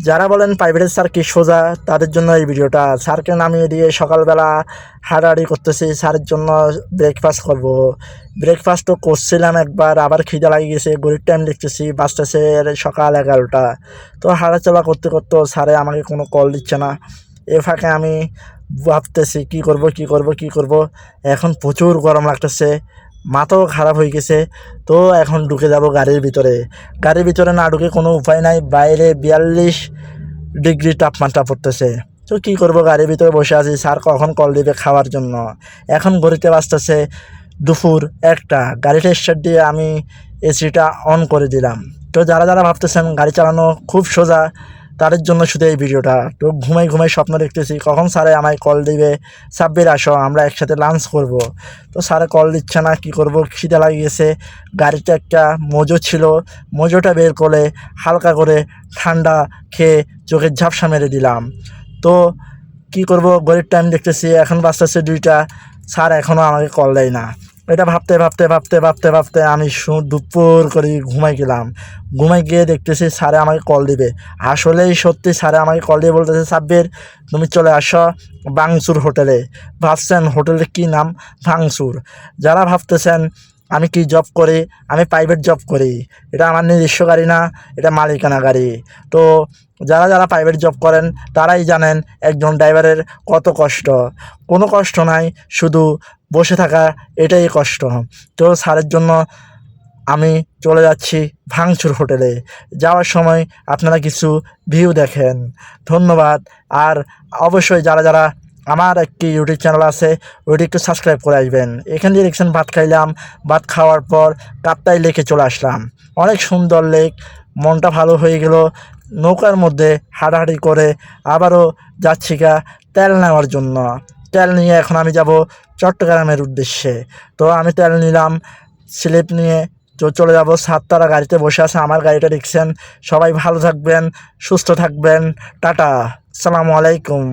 যারা বলেন প্রাইভেটের স্যার কি সোজা, তাদের জন্য এই ভিডিওটা। স্যারকে নামিয়ে দিয়ে সকালবেলা হাঁটাহাঁটি করতেছি, স্যারের জন্য ব্রেকফাস্ট করব। ব্রেকফাস্টও করছিলাম একবার, আবার খিদে লাগিয়ে গেছে, ঘড়ির টাইম দেখতেছি বাজতেছে সকাল 11টা। তো হাঁটাচলা করতে করতে স্যারে আমাকে কোনো কল দিচ্ছে না। এ ফাঁকে আমি ভাবতেছি কী করব। এখন প্রচুর গরম লাগতেছে, মাথাও খারাপ হয়ে গেছে। তো এখন ঢুকে যাব গাড়ির ভিতরে না ঢুকে কোনো উপায় নাই, বাইরে 42 ডিগ্রি তাপমাত্রা পড়তেছে। তো কী করব, গাড়ির ভিতরে বসে আছি, স্যার কখন কল দিবে খাওয়ার জন্য। এখন ঘড়িতে বাজতেছে দুপুর 1টা। গাড়িটা স্টার্ট দিয়ে আমি এসিটা অন করে দিলাম। তো যারা ভাবতেছেন গাড়ি চালানো খুব সোজা, তাদের জন্য শুধু এই ভিডিওটা। তো ঘুমাই স্বপ্ন দেখতেছি কখন স্যারে আমায় কল দিবে, সাব্বির আসো আমরা একসাথে লাঞ্চ করব। তো স্যারে কল দিচ্ছে না, কী করব, খিদে লাগিয়েছে। গাড়িতে একটা মোজো ছিল, মোজোটা বের করে হালকা করে ঠান্ডা খেয়ে চোখের ঝাপসা মেরে দিলাম। তো কী করব, ঘড়ির টাইম দেখতেছি এখন বাজতেছে 2টা, স্যার এখনও আমাকে কল দেয় না। এটা ভাবতে আমি দুপুর করে ঘুমাই গিয়ে দেখতেছি স্যারে আমাকে কল দিবে। আসলেই সত্যি স্যারে আমাকে কল দিয়ে বলতেছে, সাব্বির তুমি চলে আসো ভাঙচুর হোটেলে। ভাবছেন হোটেলের কী নাম? ভাঙচুর। যারা ভাবতেছেন আমি কি জব করি, আমি প্রাইভেট জব করি। এটা আমার নিজস্ব গাড়ি না, এটা মালিকানা গাড়ি। তো যারা প্রাইভেট জব করেন তারাই জানেন একজন ড্রাইভারের কত কষ্ট। কোনো কষ্ট নাই, শুধু বসে থাকা, এটাই কষ্ট। তো স্যারের জন্য আমি চলে যাচ্ছি ভাঙচুর হোটেলে। যাওয়ার সময় আপনারা কিছু ভিউ দেখেন। ধন্যবাদ। আর অবশ্যই যারা আমার একটি ইউটিউব চ্যানেল আছে, ওইটি একটু সাবস্ক্রাইব করে আসবেন। এখান দিয়ে দেখছেন ভাত খাইলাম, ভাত খাওয়ার পর কাপ্তাই লেকে চলে আসলাম। অনেক সুন্দর লেক, মনটা ভালো হয়ে গেল। নৌকার মধ্যে হাঁটাহাঁটি করে আবারও যাচ্ছি তেল নেওয়ার জন্য। তেল নিয়ে এখন আমি যাব চট্টগ্রামের উদ্দেশ্যে। তো আমি তেল নিলাম, স্লিপ নিয়ে চলে যাব। 7 তারা গাড়িতে বসে আছে, আমার গাড়িটা দেখছেন। সবাই ভালো থাকবেন, সুস্থ থাকবেন। টাটা, আসসালামু আলাইকুম।